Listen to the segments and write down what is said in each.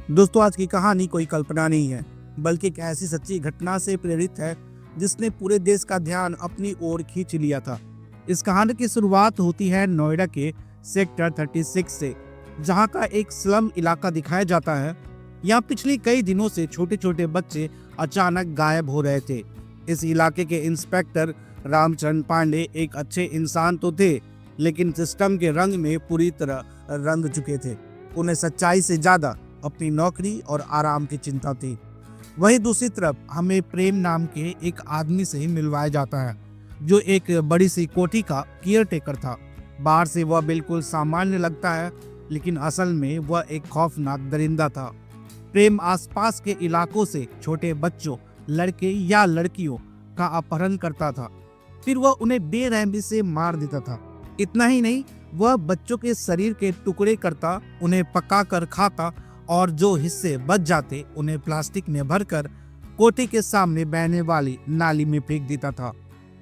दोस्तों, आज की कहानी कोई कल्पना नहीं है, बल्कि एक ऐसी सच्ची घटना से प्रेरित है जिसने पूरे देश का ध्यान अपनी ओर खींच लिया था। इस कहानी की शुरुआत होती है नोएडा के सेक्टर 36 से, जहां का एक स्लम इलाका दिखाया जाता है। यहाँ पिछले कई दिनों से छोटे छोटे बच्चे अचानक गायब हो रहे थे। इस इलाके के इंस्पेक्टर रामचंद्र पांडे एक अच्छे इंसान तो थे, लेकिन सिस्टम के रंग में पूरी तरह रंग चुके थे। उन्हें सच्चाई से ज्यादा अपनी नौकरी और आराम की चिंता थी। वहीं दूसरी तरफ हमें प्रेम नाम के एक आदमी से ही मिलवाया जाता है, जो एक बड़ी सी कोठी का केयर टेकर था। बाहर से वह बिल्कुल सामान्य लगता है, लेकिन असल में वह एक खौफनाक दरिंदा था। प्रेम आसपास के इलाकों से छोटे बच्चों, लड़के या लड़कियों का अपहरण करता था, फिर वह उन्हें बेरहमी से मार देता था। इतना ही नहीं, वह बच्चों के शरीर के टुकड़े करता, उन्हें पका कर खाता और जो हिस्से बच जाते उन्हें प्लास्टिक में भरकर कोठी के सामने बहने वाली नाली में फेंक देता था।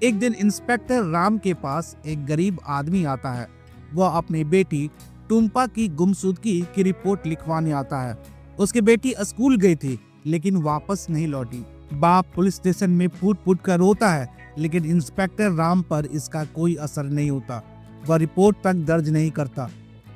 एक दिन इंस्पेक्टर राम के पास एक गरीब आदमी आता है। वह अपनी बेटी टुम्पा की गुमशुदगी की रिपोर्ट लिखवाने आता है। उसकी बेटी स्कूल गई थी, लेकिन वापस नहीं लौटी। बाप पुलिस स्टेशन में फूट फूट कर रोता है, लेकिन इंस्पेक्टर राम पर इसका कोई असर नहीं होता। वह रिपोर्ट तक दर्ज नहीं करता।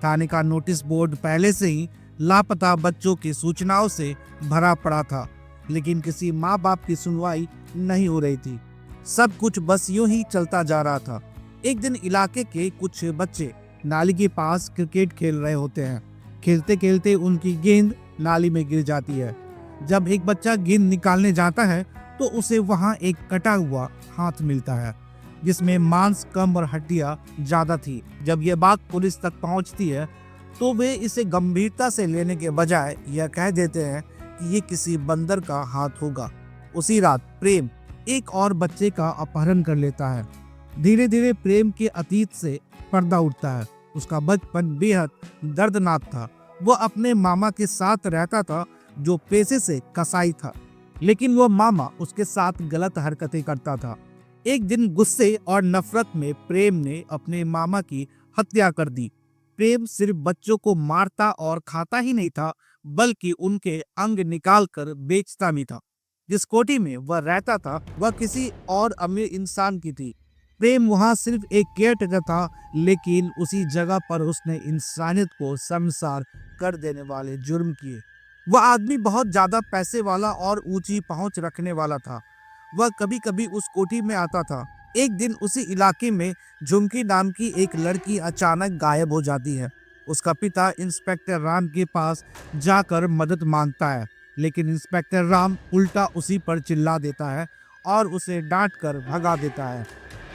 थाने का नोटिस बोर्ड पहले से ही लापता बच्चों की सूचनाओं से भरा पड़ा था, लेकिन किसी माँ बाप की सुनवाई नहीं हो रही थी। सब कुछ बस यूं ही चलता जा रहा था। एक दिन इलाके के कुछ बच्चे नाली के पास क्रिकेट खेल रहे होते हैं। खेलते खेलते उनकी गेंद नाली में गिर जाती है। जब एक बच्चा गेंद निकालने जाता है तो उसे वहां एक कटा हुआ हाथ मिलता है, जिसमें मांस कम और हड्डियां ज्यादा थी। जब यह बात पुलिस तक पहुंचती है तो वे इसे गंभीरता से लेने के बजाय यह कह देते हैं कि ये किसी बंदर का हाथ होगा। उसी रात प्रेम एक और बच्चे का अपहरण कर लेता है। धीरे धीरे प्रेम के अतीत से पर्दा उठता है। उसका बचपन बेहद दर्दनाक था। वह अपने मामा के साथ रहता था, जो पेशे से कसाई था, लेकिन वह मामा उसके साथ गलत हरकतें करता था। एक दिन गुस्से और नफरत में प्रेम ने अपने मामा की हत्या कर दी। प्रेम सिर्फ बच्चों को मारता और खाता ही नहीं था, बल्कि उनके अंग निकालकर बेचता भी था। जिस कोठी में वह रहता था वह किसी और अमीर इंसान की थी। प्रेम वहां सिर्फ एक केयरटेकर था, लेकिन उसी जगह पर उसने इंसानियत को शर्मसार कर देने वाले जुर्म किए। वह आदमी बहुत ज्यादा पैसे वाला और ऊंची पहुंच रखने वाला था। वह कभी कभी उस कोठी में आता था। एक दिन उसी इलाके में झुमकी नाम की एक लड़की अचानक गायब हो जाती है। उसका पिता इंस्पेक्टर राम के पास जाकर मदद मांगता है, लेकिन इंस्पेक्टर राम उल्टा उसी पर चिल्ला देता है और उसे डांट कर भगा देता है।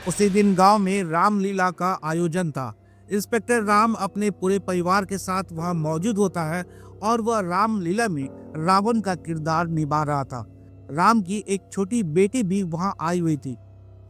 उसी दिन गांव में रामलीला का आयोजन था। इंस्पेक्टर राम अपने पूरे परिवार के साथ वहां मौजूद होता है और वह रामलीला में रावण का किरदार निभा रहा था। राम की एक छोटी बेटी भी वहां आई हुई थी।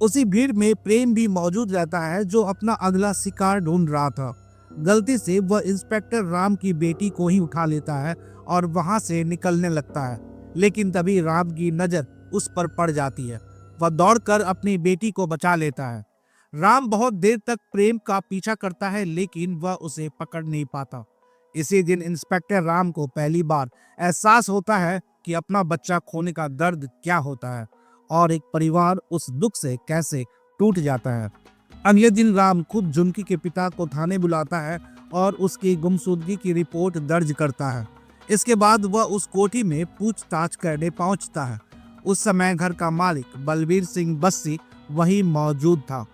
उसी भीड़ में प्रेम भी मौजूद रहता है, जो अपना अगला शिकार ढूंढ रहा था। गलती से वह इंस्पेक्टर राम की बेटी को ही उठा लेता है और वहां से निकलने लगता है, लेकिन तभी राम की नजर उस पर पड़ जाती है। वह दौड़कर अपनी बेटी को बचा लेता है। राम बहुत देर तक प्रेम का पीछा करता है, लेकिन वह उसे पकड़ नहीं पाता। इसी दिन इंस्पेक्टर राम को पहली बार एहसास होता है कि अपना बच्चा खोने का दर्द क्या होता है और एक परिवार उस दुख से कैसे टूट जाता है। अगले दिन राम खुद झुमकी के पिता को थाने बुलाता है और उसकी गुमशुदगी की रिपोर्ट दर्ज करता है। इसके बाद वह उस कोठी में पूछताछ करने पहुंचता है। उस समय घर का मालिक बलबीर सिंह बस्सी वही मौजूद था।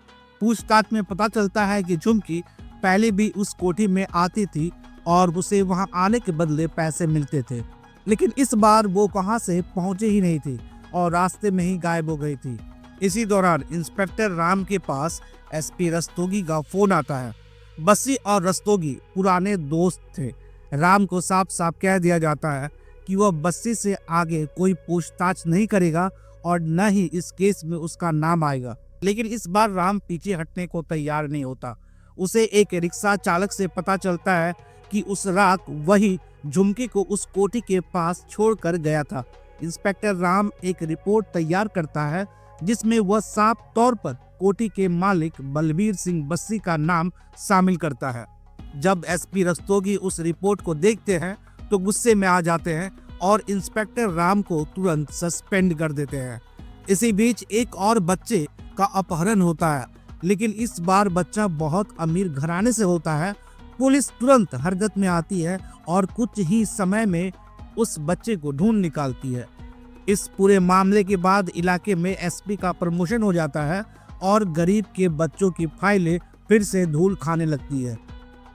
पूछताछ में पता चलता है कि झुमकी पहले भी उस कोठी में आती थी और उसे वहां आने के बदले पैसे मिलते थे, लेकिन इस बार वो कहां से पहुंचे ही नहीं थी और रास्ते में ही गायब हो गई थी। इसी दौरान इंस्पेक्टर राम के पास एसपी रस्तोगी का फोन आता है। बस्सी और रस्तोगी पुराने दोस्त थे। राम को साफ साफ कह दिया जाता है कि वह बस्सी से आगे कोई पूछताछ नहीं करेगा और न ही इस केस में उसका नाम आएगा। लेकिन इस बार राम पीछे हटने को तैयार नहीं होता। उसे एक रिक्शा चालक से पता चलता है कि उस रात वही झुमकी को उस कोठी के पास छोड़कर गया था। इंस्पेक्टर राम एक रिपोर्ट तैयार करता है, जिसमें वह साफ तौर पर कोठी के मालिक बलबीर सिंह बस्सी का नाम शामिल करता है। जब एसपी रस्तोगी उस रिपोर्ट को देखते हैं तो गुस्से में आ जाते हैं और इंस्पेक्टर राम को तुरंत सस्पेंड कर देते हैं। इसी बीच एक और बच्चे का अपहरण होता है, लेकिन इस बार बच्चा बहुत अमीर घराने से होता है। पुलिस तुरंत हरकत में आती है और कुछ ही समय में उस बच्चे को ढूंढ निकालती है। इस पूरे मामले के बाद इलाके में एसपी का प्रमोशन हो जाता है और गरीब के बच्चों की फाइलें फिर से धूल खाने लगती है।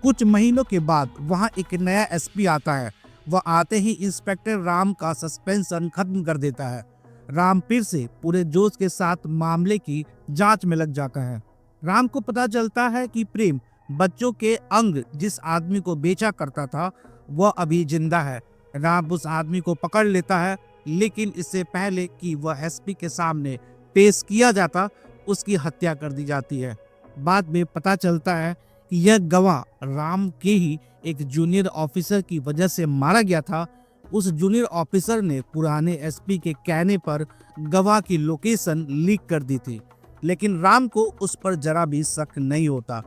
कुछ महीनों के बाद वहां एक नया एसपी आता है। वह आते ही इंस्पेक्टर राम का सस्पेंशन खत्म कर देता है। राम फिर से पूरे जोश के साथ मामले की जांच में लग जाता है। राम को पता चलता है कि प्रेम बच्चों के अंग जिस आदमी को बेचा करता था वह अभी जिंदा है। राम उस आदमी को पकड़ लेता है, लेकिन इससे पहले कि वह एसपी के सामने पेश किया जाता उसकी हत्या कर दी जाती है। बाद में पता चलता है कि यह गवाह राम के ही एक जूनियर ऑफिसर की वजह से मारा गया था। उस जूनियर ऑफिसर ने पुराने एसपी के कहने पर गवाह की लोकेशन लीक कर दी थी, लेकिन राम को उस पर जरा भी शक नहीं होता।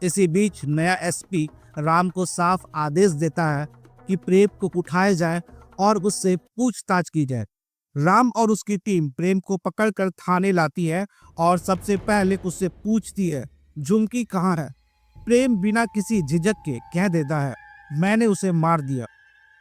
इसी बीच नया एसपी राम को साफ आदेश देता है कि प्रेम को उठाया जाए और उससे पूछताछ की जाए। राम और उसकी टीम प्रेम को पकड़कर थाने लाती है और सबसे पहले उससे पूछती है, झुमकी कहाँ है? प्रेम बिना किसी झिझक के कह देता है, मैंने उसे मार दिया।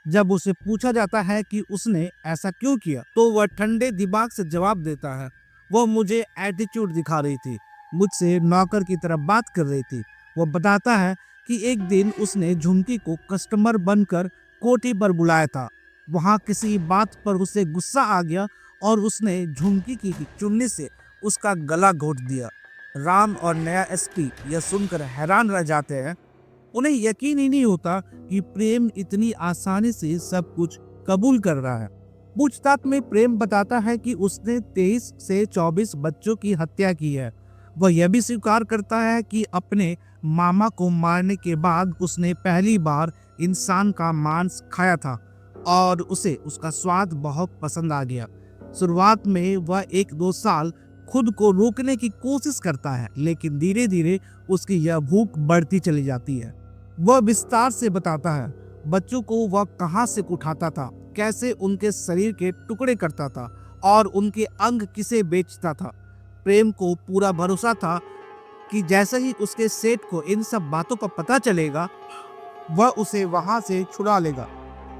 जब उसे पूछा जाता है कि उसने ऐसा क्यों किया, तो वह ठंडे दिमाग से जवाब देता है, वह मुझे एटीट्यूड दिखा रही थी, मुझसे नौकर की तरह बात कर रही थी। वह बताता है कि एक दिन उसने झुमकी को कस्टमर बनकर कोठी पर बुलाया था। वहां किसी बात पर उसे गुस्सा आ गया और उसने झुमकी की चुन्नी से उसका गला घोट दिया। राम और नया एसपी यह सुनकर हैरान रह जाते हैं। उन्हें यकीन ही नहीं होता कि प्रेम इतनी आसानी से सब कुछ कबूल कर रहा है। पूछताछ में प्रेम बताता है कि उसने 23 से 24 बच्चों की हत्या की है। वह यह भी स्वीकार करता है कि अपने मामा को मारने के बाद उसने पहली बार इंसान का मांस खाया था और उसे उसका स्वाद बहुत पसंद आ गया। शुरुआत में वह 1-2 साल खुद को रोकने की कोशिश करता है, लेकिन धीरे धीरे उसकी यह भूख बढ़ती चली जाती है। वह विस्तार से बताता है बच्चों को वह कहां से उठाता था, कैसे उनके शरीर के टुकड़े करता था और उनके अंग किसे बेचता था। प्रेम को पूरा भरोसा था कि जैसे ही उसके सेठ को इन सब बातों का पता चलेगा वह उसे वहां से छुड़ा लेगा।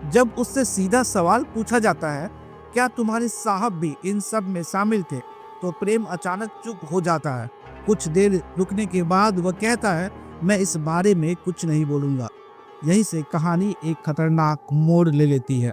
जब उससे सीधा सवाल पूछा जाता है, क्या तुम्हारे साहब भी इन सब में शामिल थे, तो प्रेम अचानक चुप हो जाता है। कुछ देर रुकने के बाद वह कहता है, मैं इस बारे में कुछ नहीं बोलूंगा। यहीं से कहानी एक खतरनाक मोड़ ले लेती है।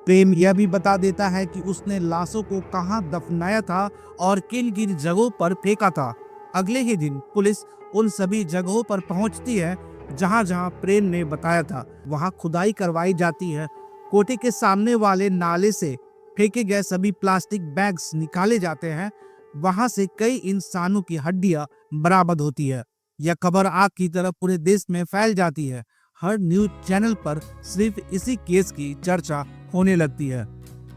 प्रेम यह भी बता देता है कि उसने लाशों को कहां दफनाया था और किन किन जगहों पर फेंका था। अगले ही दिन पुलिस उन सभी जगहों पर पहुंचती है जहां जहां प्रेम ने बताया था। वहां खुदाई करवाई जाती है। कोठी के सामने वाले नाले से फेंके गए सभी प्लास्टिक बैग्स निकाले जाते हैं। वहां से कई इंसानों की हड्डियां बरामद होती है। यह खबर आग की तरह पूरे देश में फैल जाती है। हर न्यूज चैनल पर सिर्फ इसी केस की चर्चा होने लगती है।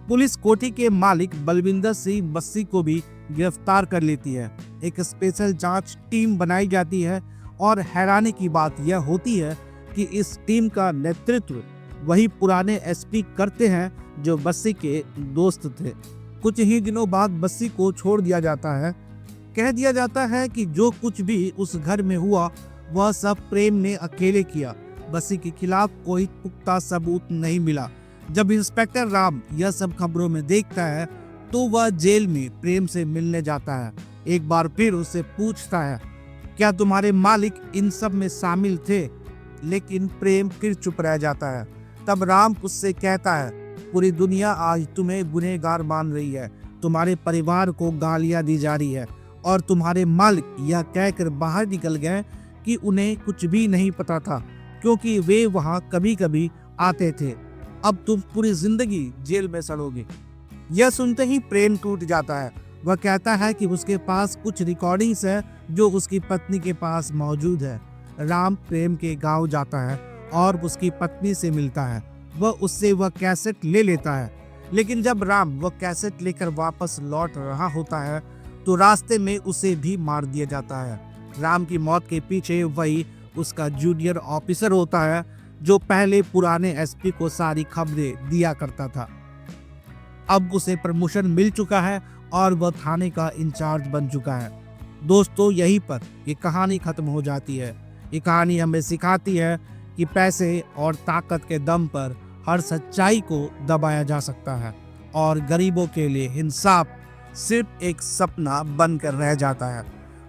पुलिस कोठी के मालिक बलविंदर सिंह बस्सी को भी गिरफ्तार कर लेती है। एक स्पेशल जांच टीम बनाई जाती है और हैरानी की बात यह होती है कि इस टीम का नेतृत्व वही पुराने एसपी करते हैं जो बस्सी के दोस्त थे। कुछ ही दिनों बाद बस्सी को छोड़ दिया जाता है। कह दिया जाता है कि जो कुछ भी उस घर में हुआ वह सब प्रेम ने अकेले किया। बस्सी के खिलाफ कोई पुख्ता सबूत नहीं मिला। जब इंस्पेक्टर राम यह सब खबरों में देखता है तो वह जेल में प्रेम से मिलने जाता है। एक बार फिर उससे पूछता है, क्या तुम्हारे मालिक इन सब में शामिल थे? लेकिन प्रेम फिर चुप रह जाता है। तब राम उससे कहता है, पूरी दुनिया आज तुम्हें गुनहगार मान रही है। तुम्हारे परिवार को गालियां दी जा रही है और तुम्हारे मालिक यह कहकर बाहर निकल गए कि उन्हें कुछ भी नहीं पता था, क्योंकि वे वहां कभी कभी आते थे। अब तुम पूरी जिंदगी जेल में सड़ोगे। यह सुनते ही प्रेम टूट जाता है। वह कहता है कि उसके पास कुछ रिकॉर्डिंग्स है जो उसकी पत्नी के पास मौजूद है। राम प्रेम के गांव जाता है और उसकी पत्नी से मिलता है। वह उससे वह कैसेट ले लेता है, लेकिन जब राम वह कैसेट लेकर वापस लौट रहा होता है तो रास्ते में उसे भी मार दिया जाता है। राम की मौत के पीछे वही उसका जूनियर ऑफिसर होता है जो पहले पुराने एसपी को सारी खबरें दिया करता था। अब उसे प्रमोशन मिल चुका है और वह थाने का इंचार्ज बन चुका है। दोस्तों, यहीं पर ये कहानी खत्म हो जाती है। ये कहानी हमें सिखाती है कि पैसे और ताकत के दम पर हर सच्चाई को दबाया जा सकता है और गरीबों के लिए इंसाफ सिर्फ एक सपना बनकर रह जाता है।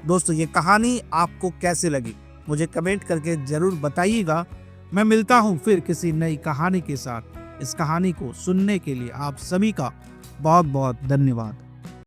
दोस्तों, ये कहानी आपको कैसे लगी मुझे कमेंट करके जरूर बताइएगा। मैं मिलता हूँ फिर किसी नई कहानी के साथ। इस कहानी को सुनने के लिए आप सभी का बहुत बहुत धन्यवाद।